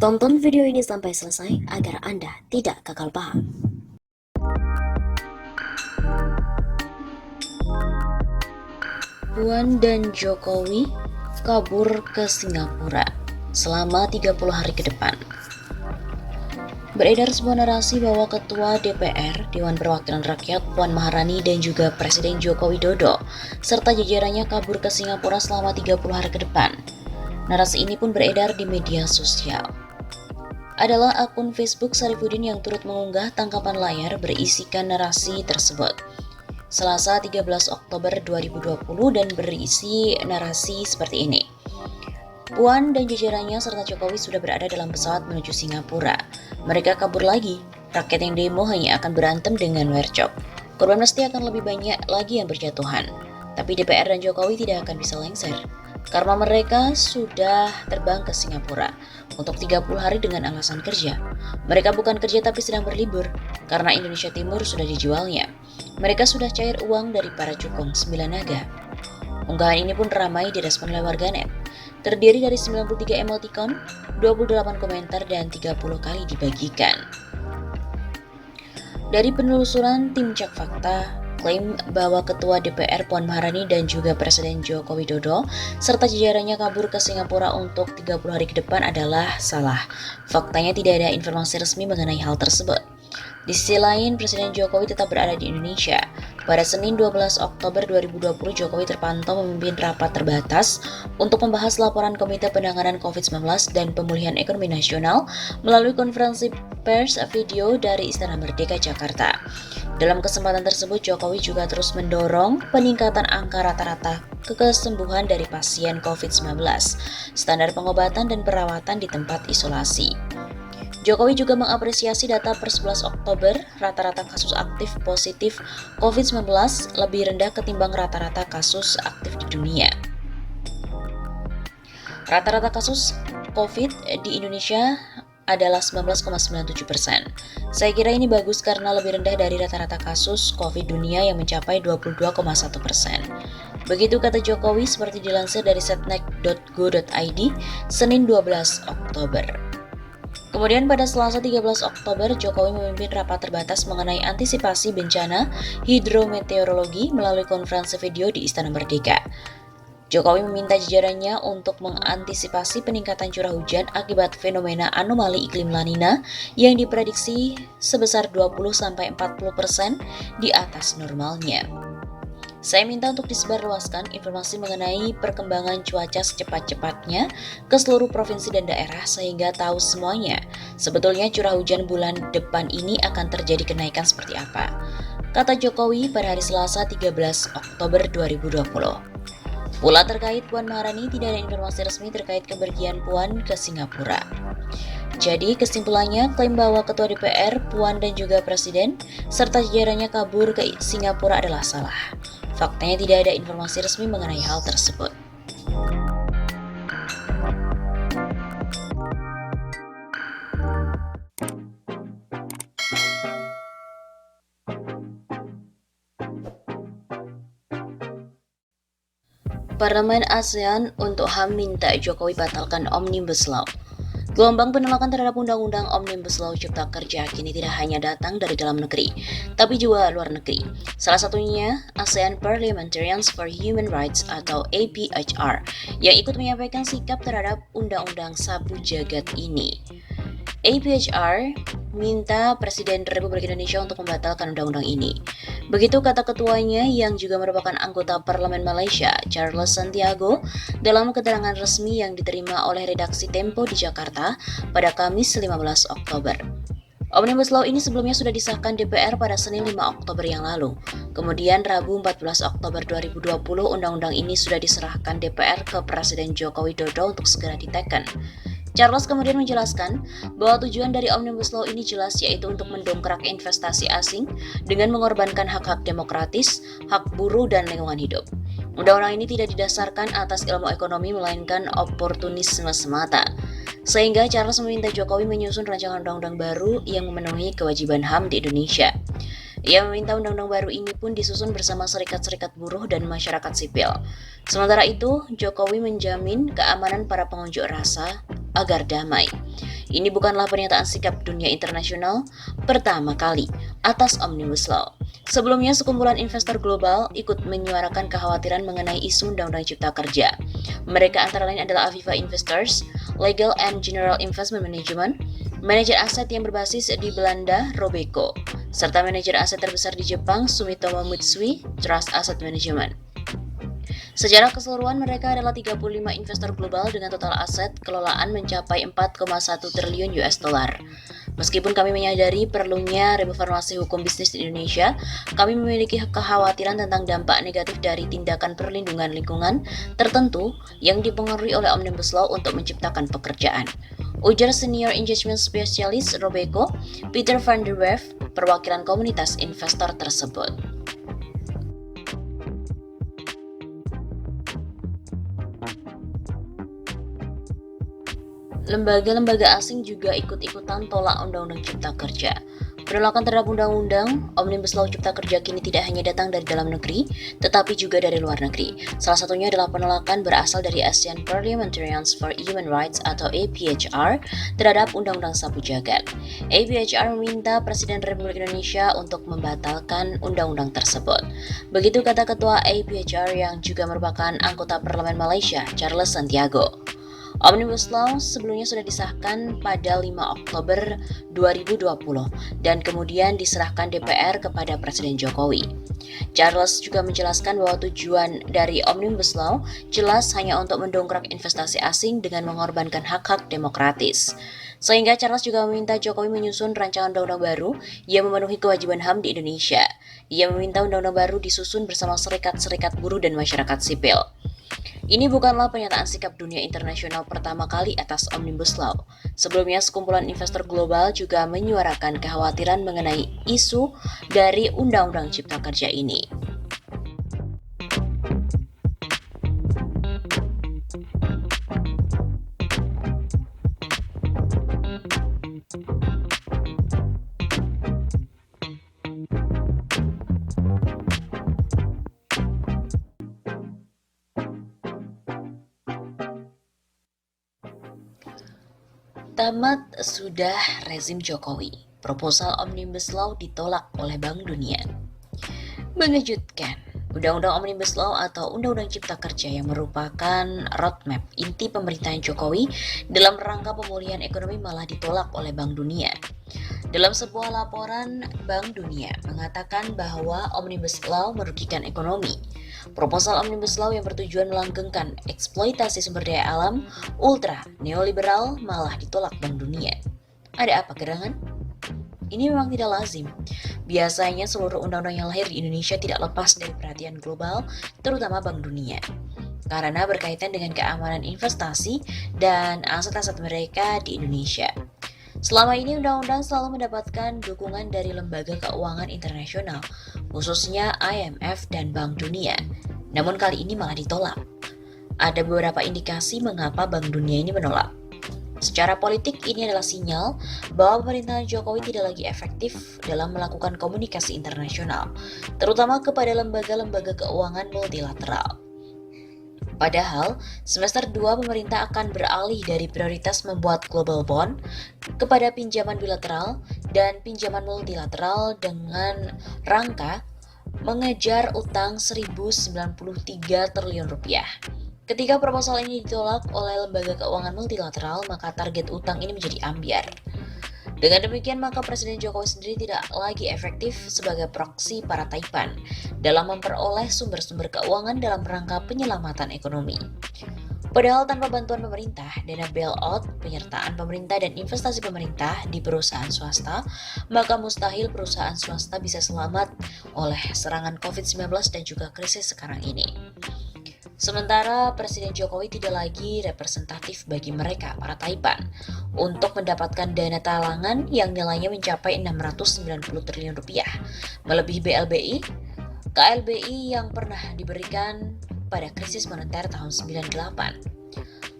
Tonton video ini sampai selesai agar Anda tidak gagal paham. Puan dan Jokowi kabur ke Singapura selama 30 hari ke depan. Beredar sebuah narasi bahwa Ketua DPR Dewan Perwakilan Rakyat Puan Maharani dan juga Presiden Joko Widodo serta jajarannya kabur ke Singapura selama 30 hari ke depan. Narasi ini pun beredar di media sosial. Adalah akun Facebook Sarifuddin yang turut mengunggah tangkapan layar berisikan narasi tersebut. Selasa 13 Oktober 2020 dan berisi narasi seperti ini. Puan dan jajarannya serta Jokowi sudah berada dalam pesawat menuju Singapura. Mereka kabur lagi. Rakyat yang demo hanya akan berantem dengan wercok. Korban pasti akan lebih banyak lagi yang berjatuhan. Tapi DPR dan Jokowi tidak akan bisa lengser. Karena mereka sudah terbang ke Singapura untuk 30 hari dengan alasan kerja. Mereka bukan kerja tapi sedang berlibur karena Indonesia Timur sudah dijualnya. Mereka sudah cair uang dari para cukong 9 naga. Unggahan ini pun ramai direspon oleh warganet. Terdiri dari 93 emoticon, 28 komentar, dan 30 kali dibagikan. Dari penelusuran tim Cek Fakta, klaim bahwa Ketua DPR Puan Maharani dan juga Presiden Joko Widodo serta jajarannya kabur ke Singapura untuk 30 hari ke depan adalah salah. Faktanya tidak ada informasi resmi mengenai hal tersebut. Di sisi lain, Presiden Jokowi tetap berada di Indonesia. Pada Senin 12 Oktober 2020, Jokowi terpantau memimpin rapat terbatas untuk membahas laporan Komite Penanganan COVID-19 dan Pemulihan Ekonomi Nasional melalui konferensi pers video dari Istana Merdeka, Jakarta. Dalam kesempatan tersebut, Jokowi juga terus mendorong peningkatan angka rata-rata kesembuhan dari pasien COVID-19, standar pengobatan dan perawatan di tempat isolasi. Jokowi juga mengapresiasi data per 11 Oktober, rata-rata kasus aktif positif COVID-19 lebih rendah ketimbang rata-rata kasus aktif di dunia. Rata-rata kasus COVID di Indonesia adalah 19,97%. Saya kira ini bagus karena lebih rendah dari rata-rata kasus COVID dunia yang mencapai 22,1%. Begitu kata Jokowi seperti dilansir dari setnek.go.id, Senin 12 Oktober. Kemudian pada Selasa 13 Oktober, Jokowi memimpin rapat terbatas mengenai antisipasi bencana hidrometeorologi melalui konferensi video di Istana Merdeka. Jokowi meminta jajarannya untuk mengantisipasi peningkatan curah hujan akibat fenomena anomali iklim La Nina yang diprediksi sebesar 20-40% di atas normalnya. Saya minta untuk disebarluaskan informasi mengenai perkembangan cuaca secepat-cepatnya ke seluruh provinsi dan daerah sehingga tahu semuanya. Sebetulnya curah hujan bulan depan ini akan terjadi kenaikan seperti apa, kata Jokowi pada hari Selasa 13 Oktober 2020. Pula terkait Puan Maharani, tidak ada informasi resmi terkait kepergian Puan ke Singapura. Jadi kesimpulannya, klaim bahwa Ketua DPR, Puan dan juga Presiden serta jajarannya kabur ke Singapura adalah salah. Faktanya tidak ada informasi resmi mengenai hal tersebut. Parlemen ASEAN untuk HAM minta Jokowi batalkan Omnibus Law. Gelombang penolakan terhadap Undang-Undang Omnibus Law Cipta Kerja kini tidak hanya datang dari dalam negeri, tapi juga luar negeri. Salah satunya ASEAN Parliamentarians for Human Rights atau APHR yang ikut menyampaikan sikap terhadap Undang-Undang Sapu Jagat ini. APHR minta Presiden Republik Indonesia untuk membatalkan undang-undang ini. Begitu kata ketuanya yang juga merupakan anggota Parlemen Malaysia, Charles Santiago, dalam keterangan resmi yang diterima oleh redaksi Tempo di Jakarta pada Kamis 15 Oktober. Omnibus Law ini sebelumnya sudah disahkan DPR pada Senin 5 Oktober yang lalu. Kemudian Rabu 14 Oktober 2020, undang-undang ini sudah diserahkan DPR ke Presiden Joko Widodo untuk segera diteken. Charles kemudian menjelaskan bahwa tujuan dari Omnibus Law ini jelas, yaitu untuk mendongkrak investasi asing dengan mengorbankan hak-hak demokratis, hak buruh, dan lingkungan hidup. Undang-undang ini tidak didasarkan atas ilmu ekonomi melainkan oportunisme semata. Sehingga Charles meminta Jokowi menyusun rancangan undang-undang baru yang memenuhi kewajiban HAM di Indonesia. Ia meminta undang-undang baru ini pun disusun bersama serikat-serikat buruh dan masyarakat sipil. Sementara itu, Jokowi menjamin keamanan para pengunjuk rasa agar damai. Ini bukanlah pernyataan sikap dunia internasional pertama kali atas Omnibus Law. Sebelumnya, sekumpulan investor global ikut menyuarakan kekhawatiran mengenai isu Undang-Undang Cipta Kerja. Mereka antara lain adalah Aviva Investors, Legal and General Investment Management, manajer aset yang berbasis di Belanda, Robeco, serta manajer aset terbesar di Jepang, Sumitomo Mitsui Trust Asset Management. Secara keseluruhan, mereka adalah 35 investor global dengan total aset kelolaan mencapai 4,1 triliun US dollar. Meskipun kami menyadari perlunya reformasi hukum bisnis di Indonesia, kami memiliki kekhawatiran tentang dampak negatif dari tindakan perlindungan lingkungan tertentu yang dipengaruhi oleh Omnibus Law untuk menciptakan pekerjaan. Ujar Senior Engagement Specialist Robeco, Peter van der Werf, perwakilan komunitas investor tersebut. Lembaga-lembaga asing juga ikut-ikutan tolak Undang-Undang Cipta Kerja. Penolakan terhadap Undang-Undang Omnibus Law Cipta Kerja kini tidak hanya datang dari dalam negeri, tetapi juga dari luar negeri. Salah satunya adalah penolakan berasal dari ASEAN Parliamentarians for Human Rights atau APHR terhadap Undang-Undang Sapu Jagat. APHR meminta Presiden Republik Indonesia untuk membatalkan undang-undang tersebut. Begitu kata Ketua APHR yang juga merupakan anggota Parlemen Malaysia, Charles Santiago. Omnibus Law sebelumnya sudah disahkan pada 5 Oktober 2020 dan kemudian diserahkan DPR kepada Presiden Jokowi. Charles juga menjelaskan bahwa tujuan dari Omnibus Law jelas hanya untuk mendongkrak investasi asing dengan mengorbankan hak-hak demokratis. Sehingga Charles juga meminta Jokowi menyusun rancangan undang-undang baru yang memenuhi kewajiban HAM di Indonesia. Ia meminta undang-undang baru disusun bersama serikat-serikat buruh dan masyarakat sipil. Ini bukanlah pernyataan sikap dunia internasional pertama kali atas Omnibus Law. Sebelumnya, sekumpulan investor global juga menyuarakan kekhawatiran mengenai isu dari Undang-Undang Cipta Kerja ini. Tamat sudah rezim Jokowi. Proposal Omnibus Law ditolak oleh Bank Dunia. Mengejutkan, Undang-Undang Omnibus Law atau Undang-Undang Cipta Kerja yang merupakan roadmap inti pemerintahan Jokowi dalam rangka pemulihan ekonomi malah ditolak oleh Bank Dunia. Dalam sebuah laporan, Bank Dunia mengatakan bahwa Omnibus Law merugikan ekonomi. Proposal Omnibus Law yang bertujuan melanggengkan eksploitasi sumber daya alam ultra neoliberal malah ditolak Bank Dunia. Ada apa gerangan? Ini memang tidak lazim. Biasanya seluruh undang-undang yang lahir di Indonesia tidak lepas dari perhatian global, terutama Bank Dunia. Karena berkaitan dengan keamanan investasi dan aset-aset mereka di Indonesia. Selama ini undang-undang selalu mendapatkan dukungan dari lembaga keuangan internasional, khususnya IMF dan Bank Dunia. Namun kali ini malah ditolak. Ada beberapa indikasi mengapa Bank Dunia ini menolak. Secara politik, ini adalah sinyal bahwa pemerintahan Jokowi tidak lagi efektif dalam melakukan komunikasi internasional, terutama kepada lembaga-lembaga keuangan multilateral. Padahal, semester 2 pemerintah akan beralih dari prioritas membuat global bond kepada pinjaman bilateral dan pinjaman multilateral dengan rangka mengejar utang 1.093 triliun rupiah. Ketika proposal ini ditolak oleh lembaga keuangan multilateral, maka target utang ini menjadi ambiar. Dengan demikian, maka Presiden Jokowi sendiri tidak lagi efektif sebagai proksi para Taipan dalam memperoleh sumber-sumber keuangan dalam rangka penyelamatan ekonomi. Padahal tanpa bantuan pemerintah, dana bailout, penyertaan pemerintah dan investasi pemerintah di perusahaan swasta, maka mustahil perusahaan swasta bisa selamat oleh serangan COVID-19 dan juga krisis sekarang ini. Sementara Presiden Jokowi tidak lagi representatif bagi mereka, para Taipan, untuk mendapatkan dana talangan yang nilainya mencapai 690 triliun rupiah, melebihi BLBI, KLBI yang pernah diberikan pada krisis moneter tahun 98.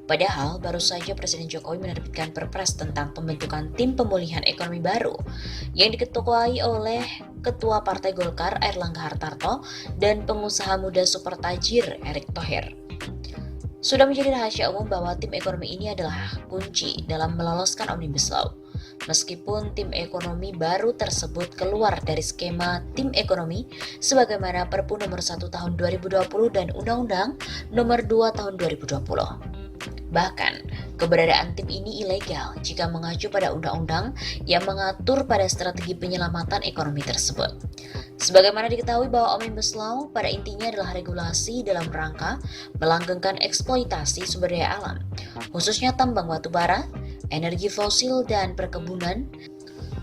Padahal baru saja Presiden Jokowi menerbitkan Perpres tentang pembentukan tim pemulihan ekonomi baru yang diketuai oleh Ketua Partai Golkar Airlangga Hartarto dan pengusaha muda super tajir Erick Thohir. Sudah menjadi rahasia umum bahwa tim ekonomi ini adalah kunci dalam meloloskan Omnibus Law. Meskipun tim ekonomi baru tersebut keluar dari skema tim ekonomi sebagaimana Perpu nomor 1 tahun 2020 dan Undang-Undang nomor 2 tahun 2020. Bahkan, keberadaan tim ini ilegal jika mengacu pada undang-undang yang mengatur pada strategi penyelamatan ekonomi tersebut. Sebagaimana diketahui bahwa Omnibus Law pada intinya adalah regulasi dalam rangka melanggengkan eksploitasi sumber daya alam, khususnya tambang batu bara, energi fosil, dan perkebunan,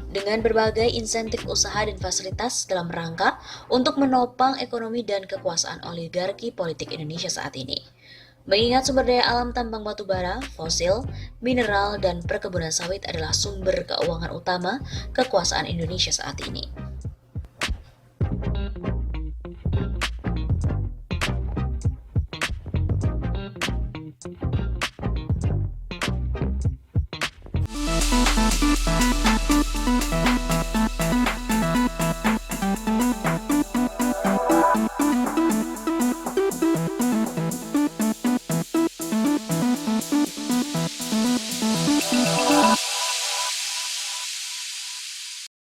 dengan berbagai insentif usaha dan fasilitas dalam rangka untuk menopang ekonomi dan kekuasaan oligarki politik Indonesia saat ini. Mengingat sumber daya alam tambang batu bara, fosil, mineral, dan perkebunan sawit adalah sumber keuangan utama kekuasaan Indonesia saat ini.